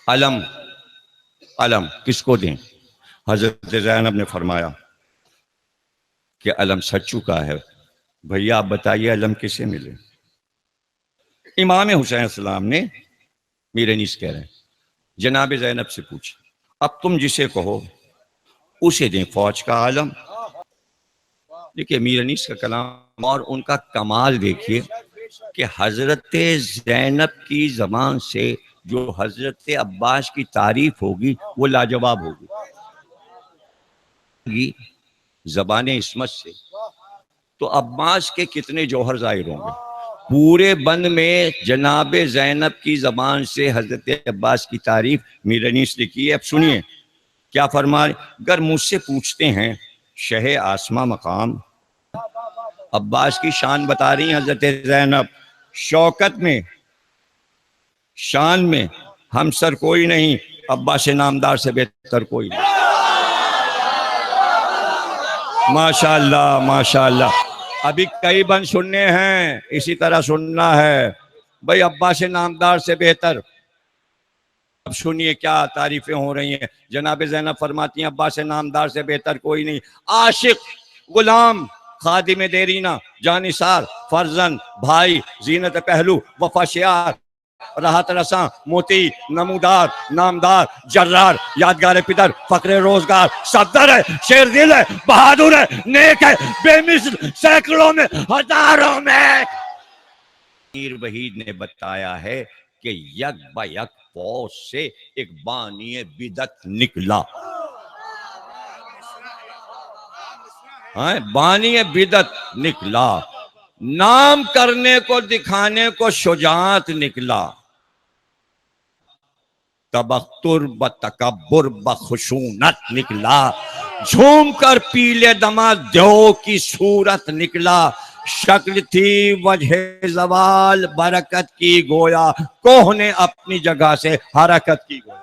अलम अलम किसको दें? हजरत ज़ैनब ने फरमाया कि अलम सच चुका है, भैया आप बताइए अलम किसे मिले? इमाम हुसैन सलाम ने, मेरे नीस कह रहे हैं, जनाब ज़ैनब से पूछे, अब तुम जिसे कहो उसे दें फौज का आलम। देखिए मीर अनीस का कलाम और उनका कमाल देखिए कि हजरत ज़ैनब की जबान से जो हजरत अब्बास की तारीफ होगी वो लाजवाब होगी जबान इस्मत से, तो अब्बास के कितने जौहर जाहिर होंगे। पूरे बंद में जनाब ज़ैनब की जबान से हजरत अब्बास की तारीफ मीर अनीस ने की है। अब सुनिए क्या फरमाए, अगर मुझसे पूछते हैं शहे आसमा मकाम, अब्बास की शान बता रही हैं हजरत ज़ैनब, शौकत में शान में हम सर कोई नहीं, अब्बास नामदार से बेहतर कोई नहीं। माशाअल्लाह माशाअल्लाह। अभी कई बंद सुनने हैं, इसी तरह सुनना है भाई, अब्बास नामदार से बेहतर। अब सुनिए क्या तारीफें हो रही हैं। जनाब ज़ैनब फरमाती हैं अब्बास नामदार से बेहतर कोई नहीं। आशिक गुलाम खादिम देरीना जानिसार फर्जन भाई जीनत पहलू वफाशियार राहत रसा मोती नमूदार नामदार जर्रार यादगार पितर फकरे रोजगार सफदर है शेर दिल है बहादुर है नेक है बेमिसल सैकड़ों में हजारों में। मीर वहीद ने बताया है कि यक ब यक फौज से एक बानी बिदत निकला। बानी बिदत निकला, नाम करने को दिखाने को शुजात निकला, तबख्तुर ब तकब्बुर ब खुशूनत निकला, झूम कर पीले दमा देव की सूरत निकला, शक्ल थी वजह जवाल बरकत की गोया, कोह ने अपनी जगह से हरकत की गोया।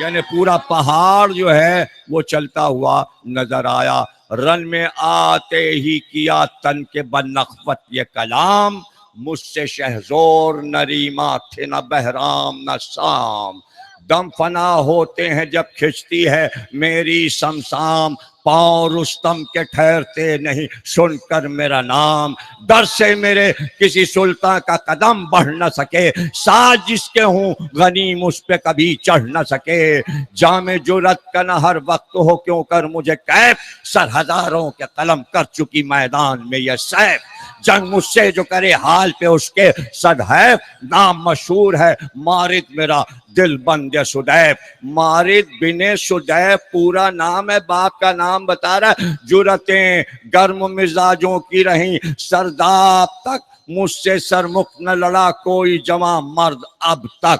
यानी पूरा पहाड़ जो है वो चलता हुआ नजर आया। रन में आते ही किया तन के बनखवत ये कलाम, मुझसे शहजोर नरीमा थे न बहराम न शाम, दम फना होते हैं जब खिंचती है मेरी समसाम, पाँव रुस्तम के ठहरते नहीं सुनकर मेरा नाम, डर से मेरे किसी सुल्तान का कदम बढ़ न सके, साज जिसके हूँ गनीम उस पे कभी चढ़ न सके, जामे जुरत का न हर वक्त हो क्यों कर मुझे कैफ, सर हजारों के कलम कर चुकी मैदान में ये सैफ, जंग मुझसे जो करे हाल पे उसके सद है, नाम मशहूर है मारिद मेरा दिल बंद सुदैब, मारिद बिने सुदैब पूरा नाम है, बाप का नाम बता रहा है। जुरतें गर्म मिजाजों की रही सरदाब तक, मुझसे सरमुख न लड़ा कोई जवां मर्द अब तक।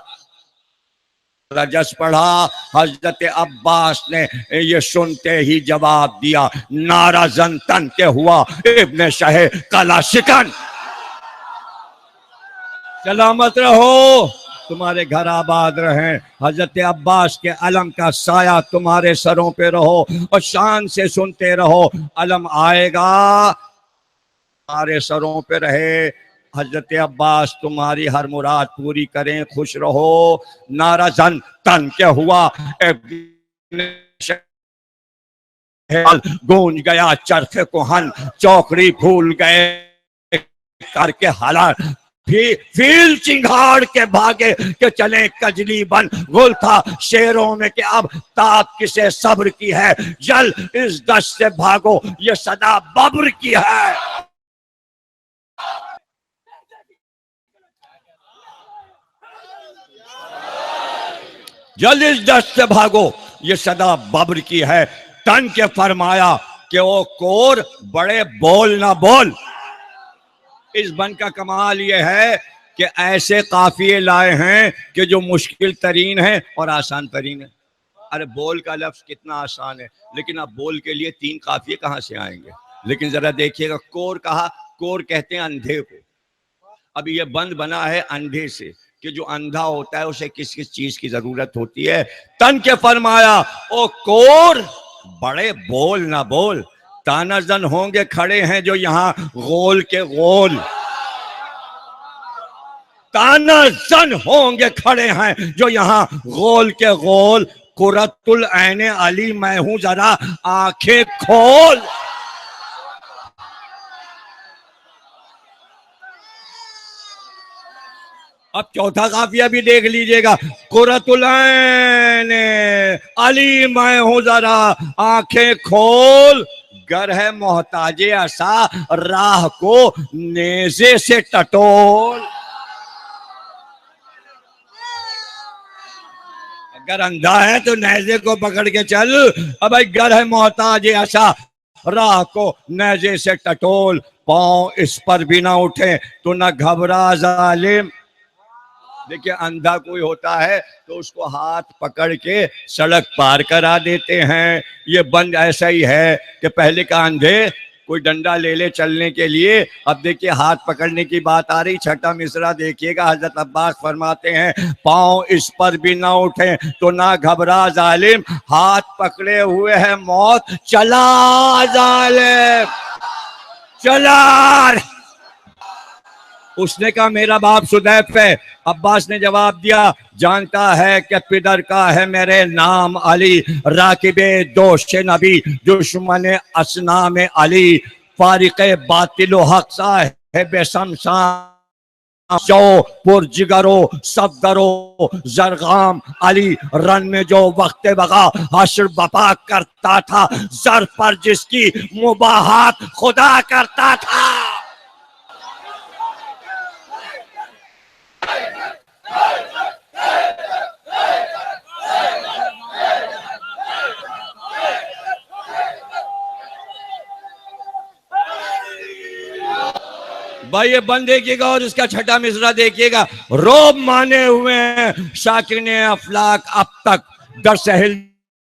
रजस पढ़ा हजरत अब्बास ने ये सुनते ही जवाब दिया, नारा जंतन के हुआ इब्ने शहे कला शिकन। सलामत रहो, तुम्हारे घर आबाद रहें, हजरत अब्बास के अलम का साया तुम्हारे सरों पे रहो और शान से सुनते रहो, अलम आएगा तुम्हारे सरों पे रहे, हजरत अब्बास तुम्हारी हर मुराद पूरी करें, खुश रहो। नारा जन तन क्या हुआ गूंज गया चरखे कोहन, चौकड़ी भूल गए करके हालात, फील चिंगाड़ के भागे के चले कजली बन, गुल था शेरों में कि अब ताक किसे सब्र की है, जल इस दश्त से भागो ये सदा बब्र की है। जल इस दश्त से भागो ये सदा बब्र की है। तन के फरमाया कि वो कोर बड़े बोल ना बोल। इस बन का कमाल ये है कि ऐसे काफिये लाए हैं कि जो मुश्किल तरीन है और आसान तरीन है। अरे बोल का लफ्ज कितना आसान है, लेकिन अब बोल के लिए 3 काफिये कहां से आएंगे। लेकिन जरा देखिएगा, कोर कहा, कोर कहते हैं अंधे को। अब ये बंद बना है अंधे से कि जो अंधा होता है उसे किस किस चीज की जरूरत होती है। तन के फरमाया ओ कोर बड़े बोल ना बोल, तानाजन होंगे खड़े हैं जो यहां गोल के गोल। ताना जन होंगे खड़े हैं जो यहाँ गोल के गोल कुरतुल ऐने अली मैं हूं जरा आंखें खोल। अब चौथा काफिया भी देख लीजिएगा, कुरतुल ऐने अली मैं हूं जरा आंखें खोल, गर है मोहताजे असा राह को नेजे से टटोल। अगर अंधा है तो नेजे को पकड़ के चल, अब भाई गर है मोहताजे असा राह को नेजे से टटोल, पांव इस पर भी ना उठे तो ना घबरा जालिम। देखिए अंधा कोई होता है तो उसको हाथ पकड़ के सड़क पार करा देते हैं, ये बंद ऐसा ही है कि पहले का अंधे कोई डंडा ले ले चलने के लिए, अब देखिए हाथ पकड़ने की बात आ रही। छठा मिसरा देखिएगा, हजरत अब्बास फरमाते हैं पांव इस पर भी ना उठे तो ना घबरा जालिम, हाथ पकड़े हुए है मौत चला जालिम चला। उसने कहा मेरा बाप सुदैफ है। अब्बास ने जवाब दिया जानता है कि पिदर का है मेरे नाम अली, राकिबे दोष नबी दुश्मन असनाम अली, फारिक़े बातिल हक साहिब शमशान जो पुरजिगरो सफदरो जरगाम अली, रन में जो वक्त बगा हश्र बपा करता था, जर पर जिसकी मुबाहात खुदा करता था। भाई ये बंद देखिएगा और इसका छठा मिसरा देखिएगा, रोब माने हुए हैं शाकिन अफलाक अब तक, दर सहल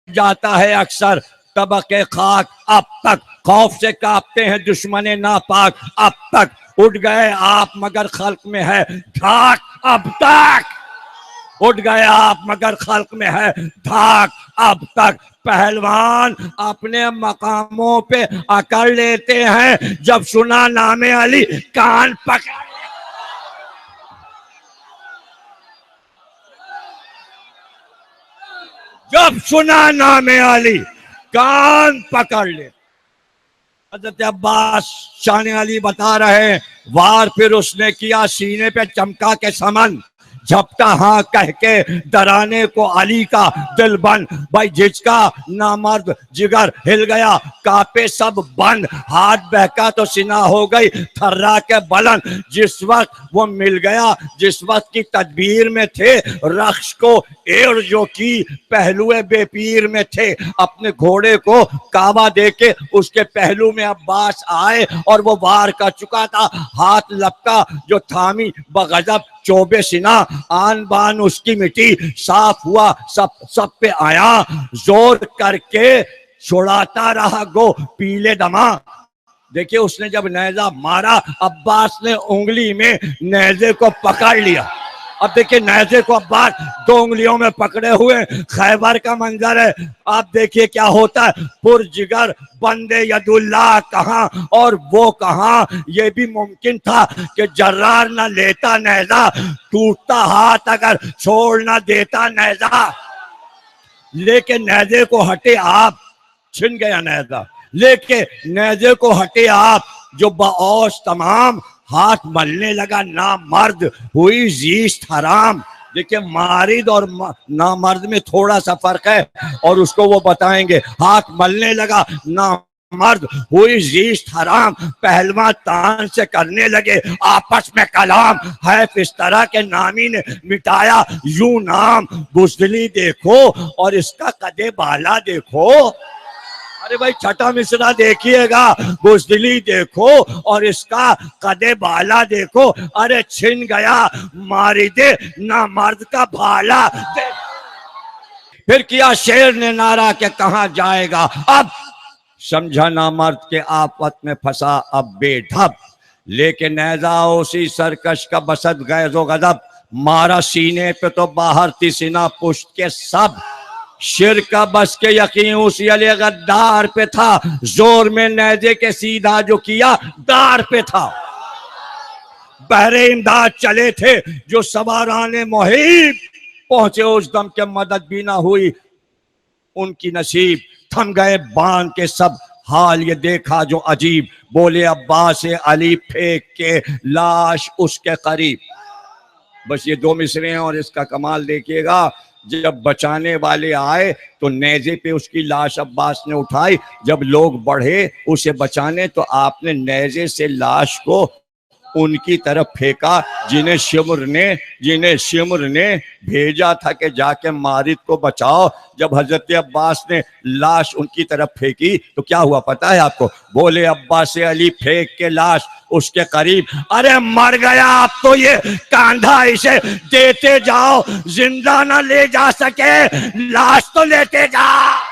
जाता है अक्सर तबके खाक अब तक, खौफ से कांपते हैं दुश्मन नापाक अब तक, उठ गए आप मगर खल्क में है धाक अब तक, उठ गए आप मगर खल्क में है धाक अब तक, पहलवान अपने मकामों पे अकड़ लेते हैं, जब सुना नामे अली कान पकड़, जब सुना नामे अली कान पकड़ ले। हज़रत अब्बास शान अली बता रहे हैं, वार फिर उसने किया सीने पे चमका के समन, झपटा हाँ कह के डराने को अली का दिल बन, भाई जिसका नामर्द जिगर हिल गया कापे सब बंद, हाथ बहका तो सिना हो गई थर्रा के बलन, जिस वक्त वो मिल गया जिस वक्त की तदबीर में थे, रख्श को एड़ जो की पहलुए बेपीर में थे, अपने घोड़े को काबा दे के उसके पहलू में अब्बास आए और वो वार कर चुका था, हाथ लपका जो थामी बगजब चोबे सिना, आन बान उसकी मिट्टी साफ हुआ सब पे आया, जोर करके छुड़ाता रहा गो पीले दमा। देखिए उसने जब नेजा मारा अब्बास ने उंगली में नेजे को पकड़ लिया, अब देखिए नेजे को अब्बास दो उंगलियों में पकड़े हुए, खैबर का मंजर है। आप देखिए क्या होता है, पुरजिगर बंदे यदुल्लाह कहाँ और वो कहाँ, ये भी मुमकिन था कि जर्रार न लेता नेजा, टूटता हाथ अगर छोड़ न देता नेजा, लेकिन नेजे को हटे आप, छिन गया नेजा, लेके नेजे को हटे आप, जो बाओस तमाम हाथ मलने लगा नामर्द हुई जीस्त हराम। देखिए मारिद और नामर्द में थोड़ा सा फर्क है और उसको वो बताएंगे। हाथ मलने लगा नामर्द हुई जीस्त हराम, पहलवा तान से करने लगे आपस में कलाम, है इस तरह के नामी ने मिटाया यूं नाम, बुज़दिली देखो और इसका कदे बाला देखो। अरे भाई छठा मिसरा देखिएगा, बुज़दिली देखो और इसका कदे बाला देखो, अरे छिन गया मारी दे ना मर्द का भाला दे। फिर किया शेर ने नारा के कहां जाएगा अब, समझा ना मर्द के आफत में फंसा अब बेढब, लेकिन नेजा उसी सरकश का बसत गए जो गजब, मारा सीने पे तो बाहर थी सीना पुष्ट के सब, शिर का बस के यकीन उसी अली गद्दार पे था, जोर में नेजे के सीधा जो किया दार पे था, बहरे इमदाद चले थे, जो सवाराने मुहिब पहुंचे उस दम के मदद भी ना हुई उनकी नसीब। थम गए बांध के सब, हाल ये देखा जो अजीब, बोले अब्बास अली फेंक के लाश उसके करीब। बस ये दो मिसरे हैं और इसका कमाल देखिएगा। जब बचाने वाले आए तो नेज़े पे उसकी लाश अब्बास ने उठाई, जब लोग बढ़े उसे बचाने तो आपने नेज़े से लाश को उनकी तरफ फेंका जिन्हें शिमर ने भेजा था कि जाके मारिद को बचाओ। जब हजरत अब्बास ने लाश उनकी तरफ फेंकी तो क्या हुआ पता है आपको? बोले अब्बास अली फेंक के लाश उसके करीब, अरे मर गया अब तो ये कांधा, इसे देते जाओ, जिंदा ना ले जा सके लाश तो लेते जाओ।